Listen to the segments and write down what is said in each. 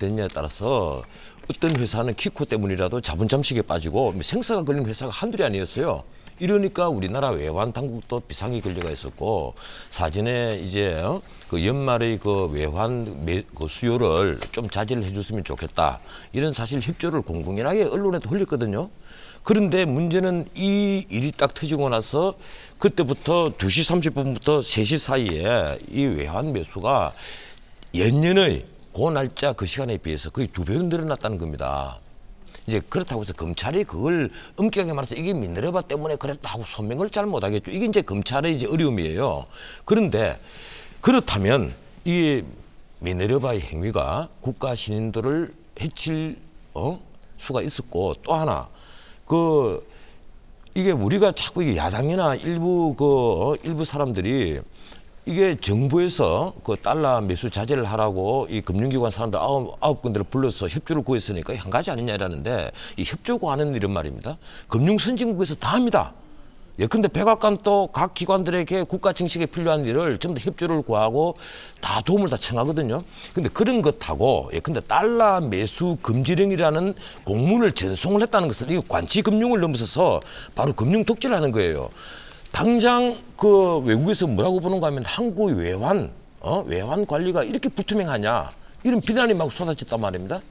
됐냐에 따라서 어떤 회사는 키코 때문이라도 자본 잠식에 빠지고 생사가 걸린 회사가 한둘이 아니었어요. 이러니까 우리나라 외환 당국도 비상이 걸려가 있었고 사전에 이제 그 연말의 그 외환 그 수요를 좀 자제를 해줬으면 좋겠다. 이런 사실 협조를 공공연하게 언론에도 흘렸거든요. 그런데 문제는 이 일이 딱 터지고 나서 그때부터 2시 30분부터 3시 사이에 이 외환 매수가 연년의 그 날짜 그 시간에 비해서 거의 2배로 늘어났다는 겁니다. 이제 그렇다고 해서 검찰이 그걸 엄격하게 말해서 이게 미네르바 때문에 그랬다 하고 소명을 잘 못하겠죠. 이게 이제 검찰의 이제 어려움이에요. 그런데 그렇다면 이 미네르바의 행위가 국가 신인들을 해칠 수가 있었고 또 하나 이게 우리가 자꾸 이게 야당이나 일부 사람들이 이게 정부에서 그 달러 매수 자제를 하라고 이 금융기관 사람들 아홉 군데를 불러서 협조를 구했으니까 한 가지 아니냐라는데 이 협조 구하는 일은 말입니다. 금융선진국에서 다 합니다. 예컨대 백악관 또 각 기관들에게 국가 정책에 필요한 일을 전부 다 협조를 구하고 다 도움을 다 청하거든요. 근데 그런 것하고 예컨대 달러 매수 금지령이라는 공문을 전송을 했다는 것은 이거 관치금융을 넘어서서 바로 금융 독재를 하는 거예요. 당장 그 외국에서 뭐라고 보는가 하면 한국의 외환 관리가 이렇게 불투명하냐 이런 비난이 막 쏟아졌단 말입니다.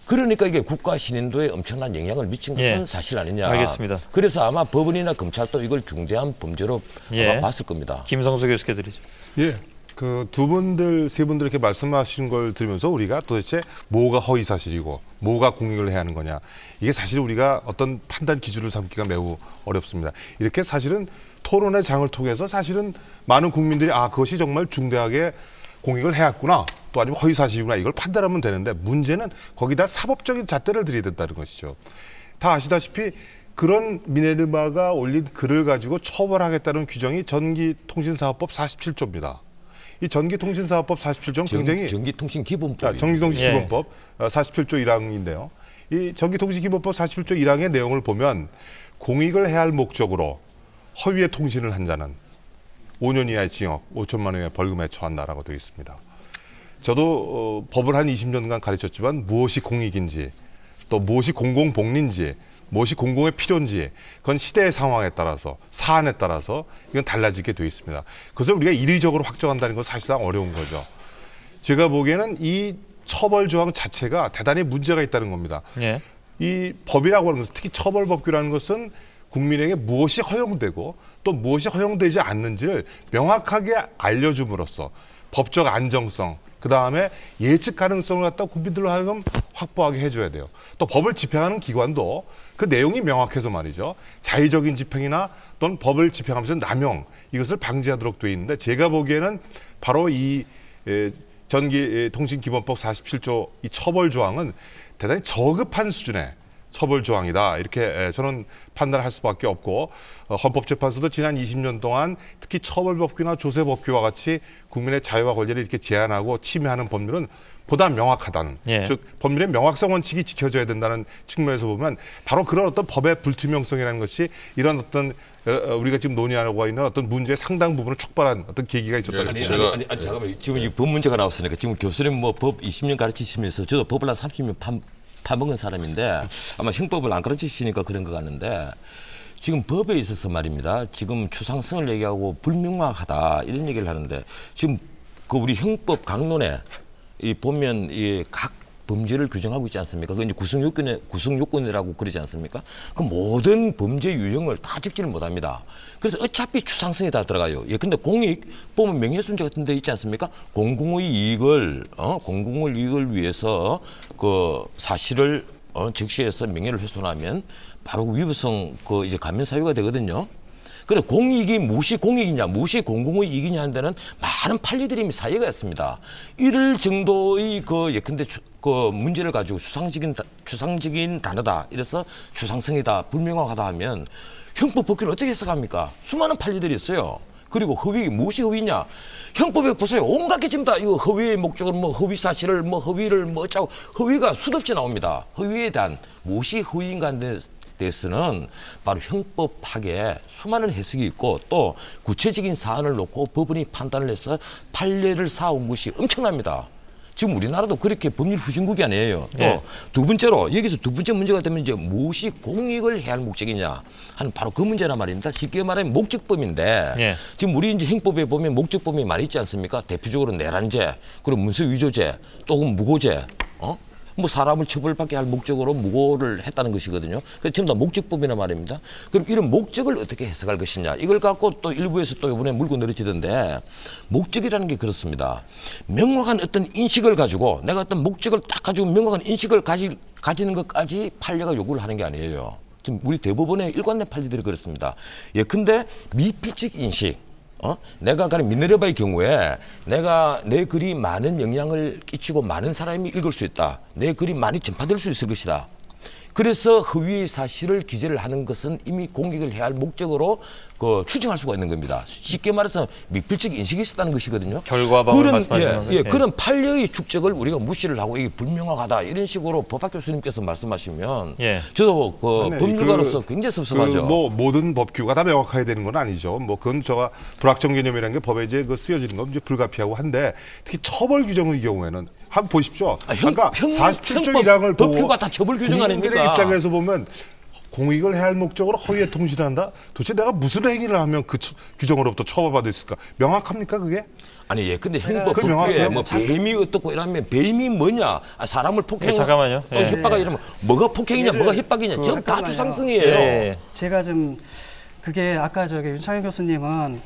그러니까 이게 국가 신인도에 엄청난 영향을 미친 것은 사실 아니냐. 알겠습니다. 그래서 아마 법원이나 검찰도 이걸 중대한 범죄로 아마 봤을 겁니다. 김성수 교수께 드리죠. 예. 그 두 분들, 세 분들 이렇게 말씀하신 걸 들으면서 우리가 도대체 뭐가 허위 사실이고 뭐가 공익을 해야 하는 거냐. 이게 사실 우리가 어떤 판단 기준을 삼기가 매우 어렵습니다. 이렇게 사실은 토론의 장을 통해서 사실은 많은 국민들이 그것이 정말 중대하게 공익을 해왔구나 또 아니면 허위 사실이구나 이걸 판단하면 되는데 문제는 거기다 사법적인 잣대를 들여야 된다는 것이죠. 다 아시다시피 그런 미네르바가 올린 글을 가지고 처벌하겠다는 규정이 전기통신사업법 47조입니다. 이 전기통신사업법 47조는 굉장히 전기통신기본법 전기통신기본법 47조 1항인데요. 이 전기통신기본법 47조 1항의 내용을 보면 공익을 해야 할 목적으로 허위의 통신을 한 자는 5년 이하의 징역, 5천만 원의 벌금에 처한다라고 되어 있습니다. 저도 법을 한 20년간 가르쳤지만 무엇이 공익인지 또 무엇이 공공복리인지 무엇이 공공의 필요인지 그건 시대의 상황에 따라서 사안에 따라서 이건 달라지게 되어 있습니다. 그것을 우리가 이의적으로 확정한다는 건 사실상 어려운 거죠. 제가 보기에는 이 처벌 조항 자체가 대단히 문제가 있다는 겁니다. 예. 이 법이라고 하는 것은 특히 처벌법규라는 것은 국민에게 무엇이 허용되고 또 무엇이 허용되지 않는지를 명확하게 알려줌으로써 법적 안정성 그다음에 예측 가능성을 갖다 국민들로 하여금 확보하게 해줘야 돼요. 또 법을 집행하는 기관도 그 내용이 명확해서 말이죠. 자의적인 집행이나 또는 법을 집행하면서 남용 이것을 방지하도록 되어 있는데 제가 보기에는 바로 이 전기통신기본법 47조 이 처벌 조항은 대단히 저급한 수준의 처벌 조항이다 이렇게 저는 판단할 수밖에 없고 헌법재판소도 지난 20년 동안 특히 처벌법규나 조세법규와 같이 국민의 자유와 권리를 이렇게 제한하고 침해하는 법률은 보다 명확하다는 즉 법률의 명확성 원칙이 지켜져야 된다는 측면에서 보면 바로 그런 어떤 법의 불투명성이라는 것이 이런 어떤 우리가 지금 논의하고 있는 어떤 문제의 상당 부분을 촉발한 어떤 계기가 있었다는 거죠. 아니 잠깐만 지금 이 법 문제가 나왔으니까 지금 교수님 뭐 법 20년 가르치시면서 저도 법을 한 30년 파먹은 사람인데 아마 형법을 안 가르치시니까 그런 것 같는데 지금 법에 있어서 말입니다. 지금 추상성을 얘기하고 불명확하다 이런 얘기를 하는데 지금 그 우리 형법 강론에 이 보면 이 각 범죄를 규정하고 있지 않습니까? 그 이제 구성요건이라고 그러지 않습니까? 그 모든 범죄 유형을 다 적지를 못합니다. 그래서 어차피 추상성이 다 들어가요. 예컨대 공익 보면 명예훼손죄 같은 데 있지 않습니까? 공공의 이익을 위해서 그 사실을 적시해서 명예를 훼손하면 바로 위법성 그 이제 감면 사유가 되거든요. 그래 공익이 무엇이 공익이냐, 무엇이 공공의 이익이냐 하는 데는 많은 판례들이 이미 사유가 있습니다. 이럴 정도의 그 예컨대 그 문제를 가지고 추상적인 단어다. 이래서 추상성이다, 불명확하다 하면 형법 법규를 어떻게 해석합니까? 수많은 판례들이 있어요. 그리고 허위, 무엇이 허위냐? 형법에 보세요. 온갖 게 전부 다 이거 허위의 목적은 뭐 허위 사실을 뭐 허위를 뭐 어쩌고 허위가 수도 없이 나옵니다. 허위에 대한 무엇이 허위인가 하는 대해서는 바로 형법학에 수많은 해석이 있고 또 구체적인 사안을 놓고 법원이 판단을 해서 판례를 쌓아온 것이 엄청납니다. 지금 우리나라도 그렇게 법률 후진국이 아니에요. 또 예. 두 번째로 여기서 두 번째 문제가 되면 이제 무엇이 공익을 해야 할 목적이냐 하는 바로 그 문제란 말입니다. 쉽게 말하면 목적범인데 예. 지금 우리 이제 행법에 보면 목적범이 많이 있지 않습니까? 대표적으로 내란죄, 그리고 문서위조죄, 또 무고죄, 뭐 사람을 처벌받게 할 목적으로 무고를 했다는 것이거든요. 그래서 전부 다 목적법이란 말입니다. 그럼 이런 목적을 어떻게 해석할 것이냐. 이걸 갖고 또 일부에서 또 이번에 물고 늘어지던데 목적이라는 게 그렇습니다. 명확한 어떤 인식을 가지고 내가 어떤 목적을 딱 가지고 명확한 인식을 가지는 것까지 판례가 요구를 하는 게 아니에요. 지금 우리 대법원의 일관된 판례들이 그렇습니다. 예컨대 미필적 인식. 내가 가는 미네르바의 경우에 내가 내 글이 많은 영향을 끼치고 많은 사람이 읽을 수 있다. 내 글이 많이 전파될 수 있을 것이다. 그래서 허위의 사실을 기재를 하는 것은 이미 공익을 해야 할 목적으로 추정할 수가 있는 겁니다. 쉽게 말해서 미필적 인식이 있었다는 것이거든요. 결과방을 말씀하시는 건데. 그런 판례의 축적을 우리가 무시를 하고 이게 불명확하다 이런 식으로 법학 교수님께서 말씀하시면 예. 저도 아니, 법률가로서 굉장히 섭섭하죠. 뭐 모든 법규가 다 명확해야 되는 건 아니죠. 뭐 그건 제가 불확정 개념이라는 게 법에 이제 쓰여지는 건 이제 불가피하고 한데 특히 처벌 규정의 경우에는 한번 보십시오. 그러니까 47조 1항을 보고 법규가 다 처벌 규정 국민들의 아닙니까? 입장에서 보면 공익을 해야 할 목적으로 허위에 통신한다. 도대체 내가 무슨 행위를 하면 그 규정으로부터 처벌받을 수 있을까? 명확합니까 그게? 아니 근데 행법 그 명확해요. 법규에 뭐 배임이 어떻고 이러면 배임이 뭐냐? 사람을 폭행, 잠깐만요. 예. 협박하 이러면 뭐가 폭행이냐, 뭐가 협박이냐? 전부 다 잠깐만요. 주상승이에요. 예. 제가 좀 그게 아까 저기 윤창현 교수님은